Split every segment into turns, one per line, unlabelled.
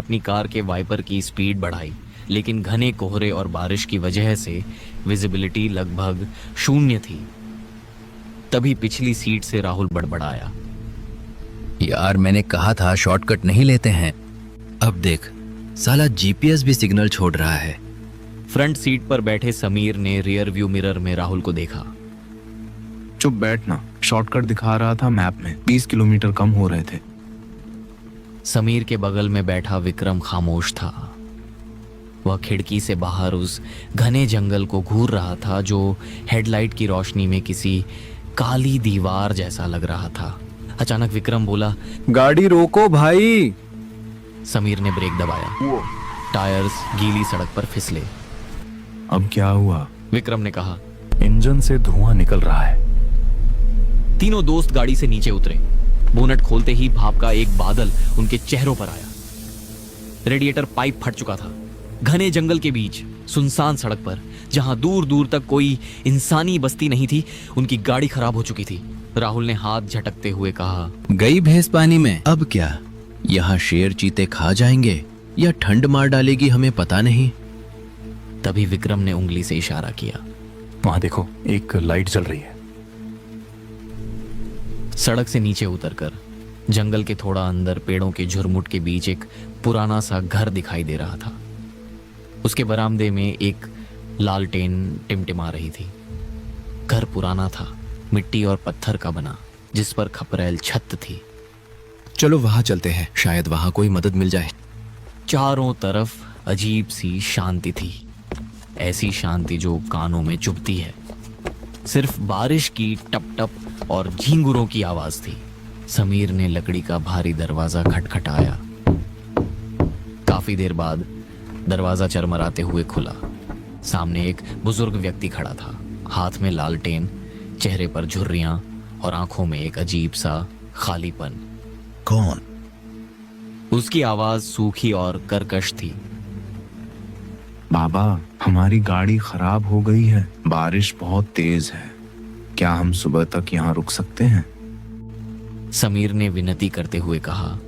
अपनी कार के वाइपर की स्पीड बढ़ाई, लेकिन घने कोहरे और बारिश की वजह से विजिबिलिटी लगभग शून्य थी। तभी पिछली सीट से राहुल बड़बड़ाया,
यार मैंने कहा था शॉर्टकट नहीं लेते हैं। अब देख, साला जीपीएस भी सिग्नल छोड़ रहा है।
फ्रंट सीट पर बैठे समीर ने रियर व्यू मिरर में राहुल को देखा।
चुप बैठना, शॉर्टकट दिखा रहा था मैप में, 20 किलोमीटर कम हो रहे थे।
समीर के बगल में बैठा विक्रम खामोश था। वह खिड़की से बाहर उस घने जंगल को घूर रहा था जो हेडलाइट की रोशनी में किसी काली दीवार जैसा लग रहा था। अचानक विक्रम बोला,
गाड़ी रोको भाई।
समीर ने ब्रेक दबाया। टायर्स गीली सड़क पर फिसले।
अब क्या हुआ?
विक्रम ने कहा।
इंजन से धुआं निकल रहा है।
तीनों दोस्त गाड़ी से नीचे उतरे। बोनट खोलते ही भाप का एक बादल उनके चेहरों पर आया। रेडिएटर पाइप फट चुका था। घने जंगल के बीच सुनसान सड़क पर, जहां दूर दूर तक कोई इंसानी बस्ती नहीं थी, उनकी गाड़ी खराब हो चुकी थी। राहुल ने हाथ झटकते हुए कहा,
गई भैंस पानी में। अब क्या, यहाँ शेर चीते खा जाएंगे या ठंड मार डालेगी, हमें पता नहीं।
तभी विक्रम ने उंगली से इशारा किया।
वहां देखो, एक लाइट जल रही है।
सड़क से नीचे उतरकर जंगल के थोड़ा अंदर पेड़ों के झुरमुट के बीच एक पुराना सा घर दिखाई दे रहा था। उसके बरामदे में एक लालटेन टिमटिमा रही थी। घर पुराना था, मिट्टी और पत्थर का बना, जिस पर खपरेल छत थी।
चलो वहां चलते हैं, शायद वहां कोई मदद मिल जाए।
चारों तरफ अजीब सी शांति थी, ऐसी शांति जो कानों में चुभती है। सिर्फ बारिश की टप टप और झींगुरों की आवाज थी। समीर ने लकड़ी का भारी दरवाजा खटखटाया। काफी देर बाद दरवाजा चरमराते हुए खुला। सामने एक बुजुर्ग व्यक्ति खड़ा था, हाथ में लालटेन, चेहरे पर झुर्रियां और आंखों में एक अजीब सा खालीपन।
कौन?
उसकी आवाज सूखी और कर्कश थी।
बाबा, हमारी गाड़ी खराब हो गई है, बारिश बहुत तेज है, क्या हम सुबह तक यहाँ रुक सकते हैं?
समीर ने विनती करते हुए कहा।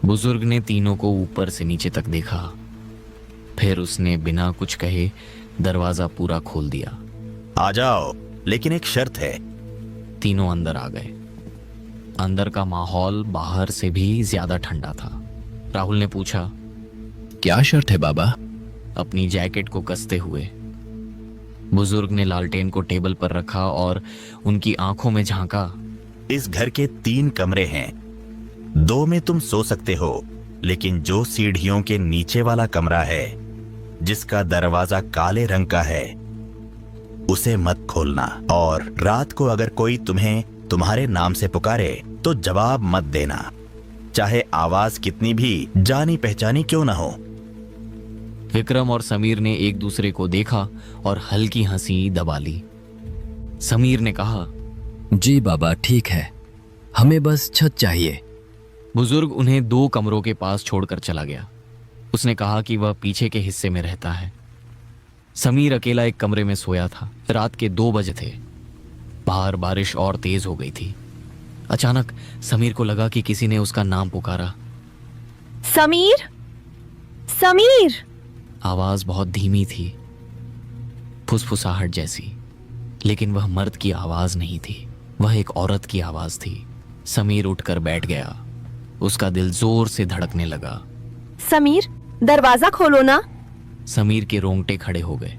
बुजुर्ग ने तीनों को ऊपर से नीचे तक देखा। फिर उसने बिना कुछ कहे दरवाजा पूरा खोल दिया।
आ जाओ, लेकिन एक शर्त है।
तीनों अंदर आ गए। अंदर का माहौल बाहर से भी ज्यादा ठंडा था। राहुल ने पूछा,
क्या शर्त है बाबा?
अपनी जैकेट को कसते हुए। बुजुर्ग ने लालटेन को टेबल पर रखा और उनकी आंखों में झांका।
इस घर के 3 कमरे हैं, 2 में तुम सो सकते हो, लेकिन जो सीढ़ियों के नीचे वाला कमरा है, जिसका दरवाजा काले रंग का है, उसे मत खोलना। और रात को अगर कोई तुम्हें तुम्हारे नाम से पुकारे तो जवाब मत देना, चाहे आवाज कितनी भी जानी पहचानी क्यों ना हो।
विक्रम और समीर ने एक दूसरे को देखा और हल्की हंसी दबा ली। समीर ने कहा,
जी बाबा, ठीक है, हमें बस छत चाहिए।
बुजुर्ग उन्हें 2 कमरों के पास छोड़कर चला गया। उसने कहा कि वह पीछे के हिस्से में रहता है। समीर अकेला एक कमरे में सोया था। रात के 2 बजे थे। बाहर बारिश और तेज हो गई थी। अचानक समीर को लगा कि किसी ने उसका नाम पुकारा।
समीर, समीर।
आवाज बहुत धीमी थी, फुसफुसाहट जैसी, लेकिन वह मर्द की आवाज नहीं थी, वह एक औरत की आवाज थी। समीर उठकर बैठ गया। उसका दिल जोर से धड़कने लगा।
समीर, दरवाजा खोलो ना।
समीर के रोंगटे खड़े हो गए।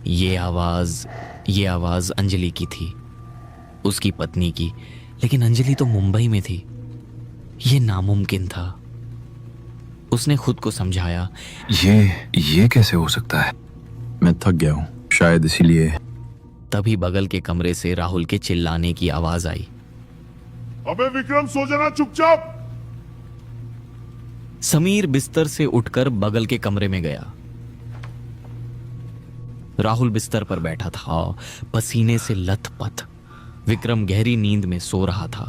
ये आवाज अंजलि की थी, उसकी पत्नी की। लेकिन अंजलि तो मुंबई में थी। ये नामुमकिन था। उसने खुद को समझाया,
ये कैसे हो सकता है? मैं थक गया हूँ, शायद इसीलिए।
तभी बगल के कमरे से राहुल के चिल्लाने की आवाज आई।
अबे विक्रम, सो जाना चुपचाप।
समीर बिस्तर से उठकर बगल के कमरे में गया। राहुल बिस्तर पर बैठा था, पसीने से लथपथ। विक्रम गहरी नींद में सो रहा था।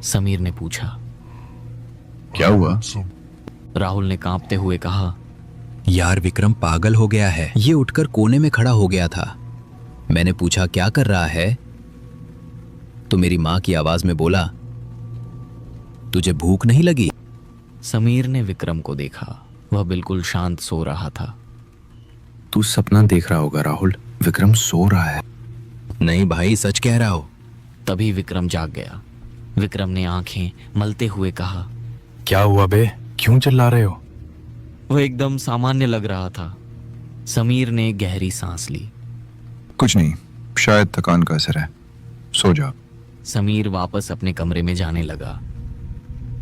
समीर ने पूछा,
क्या हुआ?
राहुल ने कांपते हुए कहा,
यार विक्रम पागल हो गया है। ये उठकर कोने में खड़ा हो गया था। मैंने पूछा क्या कर रहा है, तो मेरी मां की आवाज में बोला, तुझे भूख नहीं लगी?
समीर ने विक्रम को देखा। वह बिल्कुल शांत सो रहा था।
तू सपना देख रहा होगा राहुल, विक्रम सो रहा है।
नहीं भाई, सच कह रहा हो।
तभी विक्रम जाग गया। विक्रम ने आंखें मलते हुए कहा,
क्या हुआ बे, क्यों चिल्ला रहे हो?
वह एकदम सामान्य लग रहा था। समीर ने गहरी सांस ली।
कुछ नहीं, शायद थकान का असर है, सो जा।
समीर वापस अपने कमरे में जाने लगा।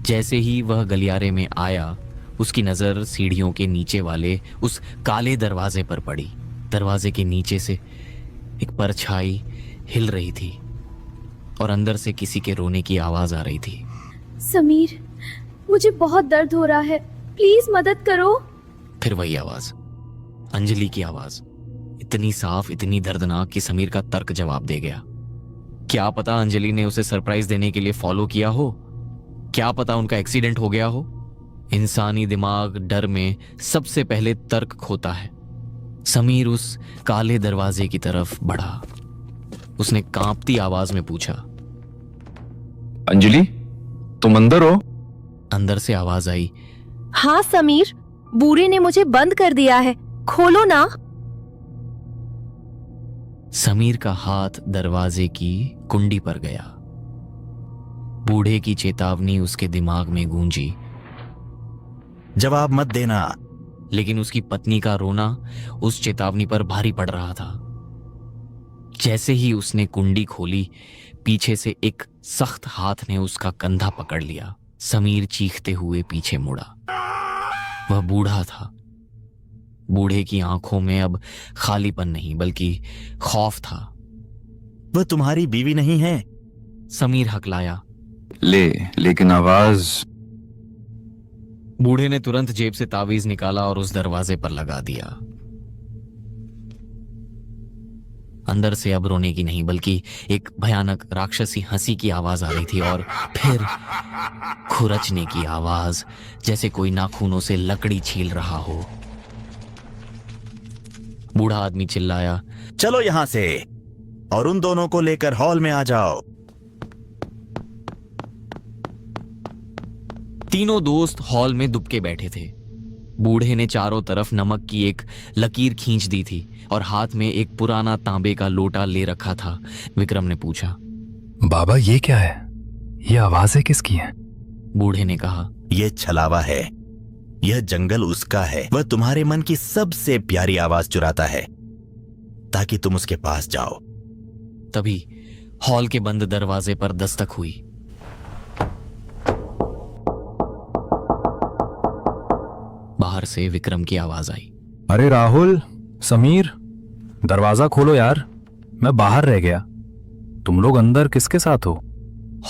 जैसे ही वह गलियारे में आया, उसकी नजर सीढ़ियों के नीचे वाले उस काले दरवाजे पर पड़ी। दरवाजे के नीचे से एक परछाई हिल रही थी और अंदर से किसी के रोने की आवाज आ रही थी।
समीर, मुझे बहुत दर्द हो रहा है, प्लीज मदद करो।
फिर वही आवाज, अंजलि की आवाज, इतनी साफ, इतनी दर्दनाक कि समीर का तर्क जवाब दे गया। क्या पता अंजलि ने उसे सरप्राइज देने के लिए फॉलो किया हो, क्या पता उनका एक्सीडेंट हो गया हो। इंसानी दिमाग डर में सबसे पहले तर्क खोता है। समीर उस काले दरवाजे की तरफ बढ़ा। उसने कांपती आवाज में पूछा,
अंजलि, तुम अंदर हो?
अंदर से आवाज आई,
हाँ समीर, बूढ़े ने मुझे बंद कर दिया है, खोलो ना।
समीर का हाथ दरवाजे की कुंडी पर गया। बूढ़े की चेतावनी उसके दिमाग में गूंजी,
जवाब मत देना।
लेकिन उसकी पत्नी का रोना उस चेतावनी पर भारी पड़ रहा था। जैसे ही उसने कुंडी खोली, पीछे से एक सख्त हाथ ने उसका कंधा पकड़ लिया। समीर चीखते हुए पीछे मुड़ा। वह बूढ़ा था। बूढ़े की आंखों में अब खालीपन नहीं बल्कि खौफ था।
वह तुम्हारी बीवी नहीं है?
समीर हकलाया।
लेकिन आवाज।
बूढ़े ने तुरंत जेब से तावीज निकाला और उस दरवाजे पर लगा दिया। अंदर से अब रोने की नहीं बल्कि एक भयानक राक्षसी हंसी की आवाज आ रही थी और फिर खुरचने की आवाज, जैसे कोई नाखूनों से लकड़ी छील रहा हो। बूढ़ा आदमी चिल्लाया,
चलो यहां से और उन दोनों को लेकर हॉल में आ जाओ।
तीनों दोस्त हॉल में दुबके बैठे थे। बूढ़े ने चारों तरफ नमक की एक लकीर खींच दी थी और हाथ में एक पुराना तांबे का लोटा ले रखा था। विक्रम ने पूछा,
बाबा ये क्या है? ये आवाजें किसकी हैं?
बूढ़े ने कहा,
यह छलावा है। यह जंगल उसका है। वह तुम्हारे मन की सबसे प्यारी आवाज चुराता है ताकि तुम उसके पास जाओ।
तभी हॉल के बंद दरवाजे पर दस्तक हुई। बाहर से विक्रम की आवाज आई,
अरे राहुल, समीर, दरवाजा खोलो यार, मैं बाहर रह गया। तुम लोग अंदर किसके साथ हो?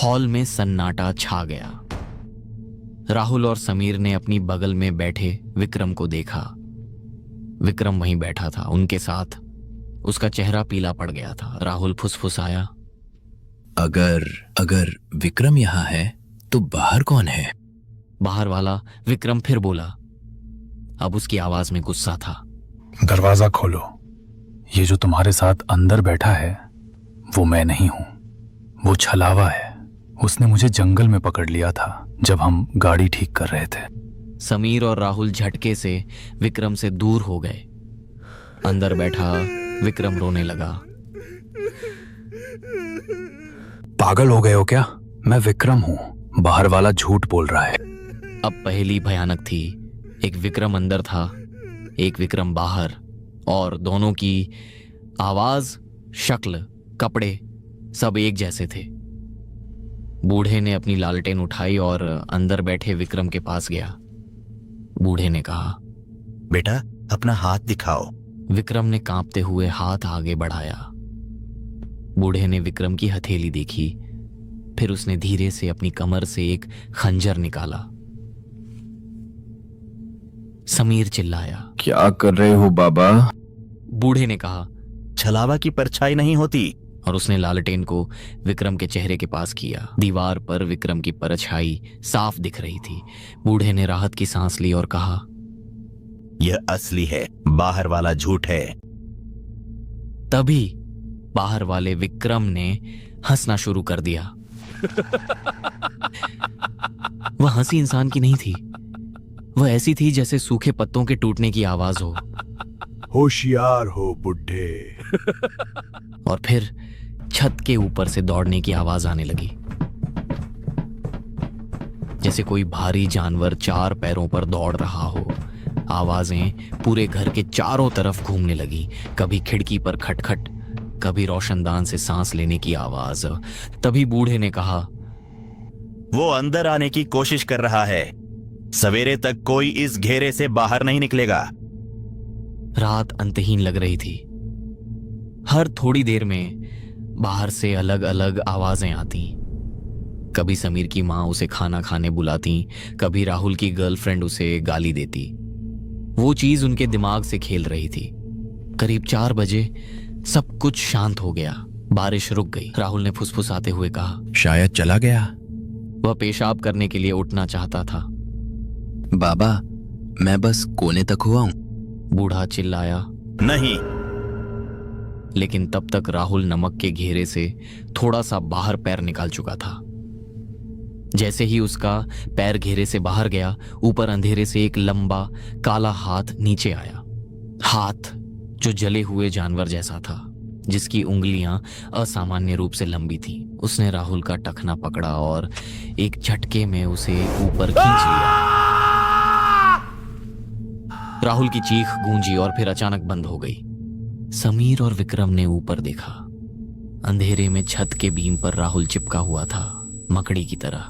हॉल में सन्नाटा छा गया। राहुल और समीर ने अपनी बगल में बैठे विक्रम को देखा। विक्रम वहीं बैठा था उनके साथ। उसका चेहरा पीला पड़ गया था। राहुल फुसफुसाया,
अगर विक्रम यहाँ है तो बाहर कौन है?
बाहर वाला विक्रम फिर बोला। अब उसकी आवाज में गुस्सा था।
दरवाजा खोलो। ये जो तुम्हारे साथ अंदर बैठा है वो मैं नहीं हूं, वो छलावा है। उसने मुझे जंगल में पकड़ लिया था जब हम गाड़ी ठीक कर रहे थे।
समीर और राहुल झटके से विक्रम से दूर हो गए। अंदर बैठा विक्रम रोने लगा।
पागल हो गए हो क्या? मैं विक्रम हूं, बाहर वाला झूठ बोल रहा है।
अब पहेली भयानक थी। एक विक्रम अंदर था, एक विक्रम बाहर, और दोनों की आवाज, शक्ल, कपड़े सब एक जैसे थे। बूढ़े ने अपनी लालटेन उठाई और अंदर बैठे विक्रम के पास गया। बूढ़े ने कहा,
बेटा अपना हाथ दिखाओ।
विक्रम ने कांपते हुए हाथ आगे बढ़ाया। बूढ़े ने विक्रम की हथेली देखी। फिर उसने धीरे से अपनी कमर से एक खंजर निकाला। समीर चिल्लाया,
क्या कर रहे हो बाबा?
बूढ़े ने कहा,
छलावा की परछाई नहीं होती।
और उसने लालटेन को विक्रम के चेहरे के पास किया। दीवार पर विक्रम की परछाई साफ दिख रही थी। बूढ़े ने राहत की सांस ली और कहा,
यह असली है, बाहर वाला झूठ है।
तभी बाहर वाले विक्रम ने हंसना शुरू कर दिया। वह हंसी इंसान की नहीं थी, वह ऐसी थी जैसे सूखे पत्तों के टूटने की आवाज हो।
होशियार हो बुड्ढे।
और फिर छत के ऊपर से दौड़ने की आवाज आने लगी, जैसे कोई भारी जानवर 4 पैरों पर दौड़ रहा हो। आवाजें पूरे घर के चारों तरफ घूमने लगी, कभी खिड़की पर खटखट, कभी रोशनदान से सांस लेने की आवाज। तभी बूढ़े ने कहा,
वो अंदर आने की कोशिश कर रहा है। सवेरे तक कोई इस घेरे से बाहर नहीं निकलेगा।
रात अंतहीन लग रही थी। हर थोड़ी देर में बाहर से अलग अलग आवाजें आती। कभी समीर की माँ उसे खाना खाने बुलाती, कभी राहुल की गर्लफ्रेंड उसे गाली देती। वो चीज उनके दिमाग से खेल रही थी। करीब 4 बजे सब कुछ शांत हो गया। बारिश रुक गई। राहुल ने फुसफुसाते हुए कहा,
शायद चला गया।
वह पेशाब करने के लिए उठना चाहता था।
बाबा, मैं बस कोने तक हुआ हूं।
बूढ़ा चिल्लाया,
नहीं।
लेकिन तब तक राहुल नमक के घेरे से थोड़ा सा बाहर पैर निकाल चुका था। जैसे ही उसका पैर घेरे से बाहर गया, ऊपर अंधेरे से एक लंबा काला हाथ नीचे आया। हाथ जो जले हुए जानवर जैसा था, जिसकी उंगलियां असामान्य रूप से लंबी थी। उसने राहुल का टखना पकड़ा और एक झटके में उसे ऊपर खींच लिया। राहुल की चीख गूंजी और फिर अचानक बंद हो गई। समीर और विक्रम ने ऊपर देखा। अंधेरे में छत के बीम पर राहुल चिपका हुआ था, मकड़ी की तरह।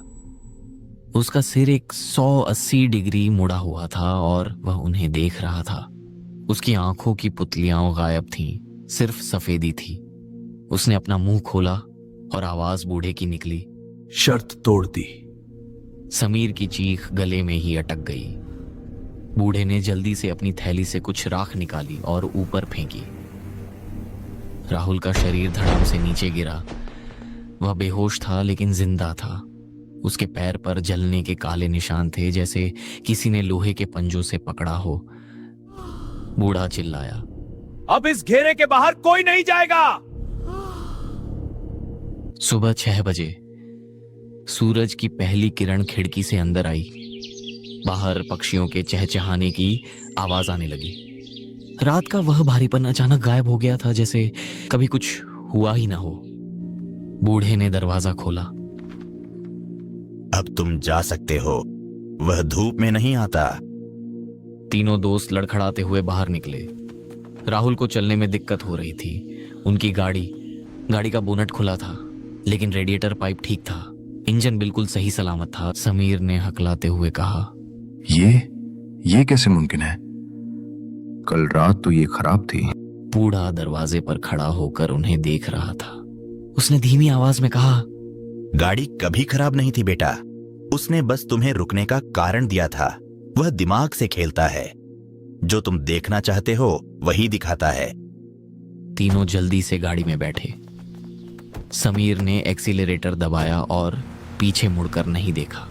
उसका सिर 180 डिग्री मुड़ा हुआ था और वह उन्हें देख रहा था। उसकी आंखों की पुतलियां गायब थीं, सिर्फ सफेदी थी। उसने अपना मुंह खोला और आवाज बूढ़े की निकली,
शर्त तोड़ दी।
समीर की चीख गले में ही अटक गई। बूढ़े ने जल्दी से अपनी थैली से कुछ राख निकाली और ऊपर फेंकी। राहुल का शरीर धड़ाम से नीचे गिरा। वह बेहोश था लेकिन जिंदा था। उसके पैर पर जलने के काले निशान थे, जैसे किसी ने लोहे के पंजों से पकड़ा हो। बूढ़ा चिल्लाया,
अब इस घेरे के बाहर कोई नहीं जाएगा।
सुबह 6 बजे सूरज की पहली किरण खिड़की से अंदर आई। बाहर पक्षियों के चहचहाने की आवाज आने लगी। रात का वह भारीपन अचानक गायब हो गया था, जैसे कभी कुछ हुआ ही ना हो। बूढ़े ने दरवाजा खोला।
अब तुम जा सकते हो, वह धूप में नहीं आता।
तीनों दोस्त लड़खड़ाते हुए बाहर निकले। राहुल को चलने में दिक्कत हो रही थी। उनकी गाड़ी का बोनट खुला था, लेकिन रेडिएटर पाइप ठीक था। इंजन बिल्कुल सही सलामत था। समीर ने हकलाते हुए कहा,
ये कैसे मुमकिन है? कल रात तो ये खराब थी।
बूढ़ा दरवाजे पर खड़ा होकर उन्हें देख रहा था। उसने धीमी आवाज में कहा,
गाड़ी कभी खराब नहीं थी बेटा। उसने बस तुम्हें रुकने का कारण दिया था। वह दिमाग से खेलता है। जो तुम देखना चाहते हो वही दिखाता है।
तीनों जल्दी से गाड़ी में बैठे। समीर ने एक्सीलरेटर दबाया और पीछे मुड़कर नहीं देखा।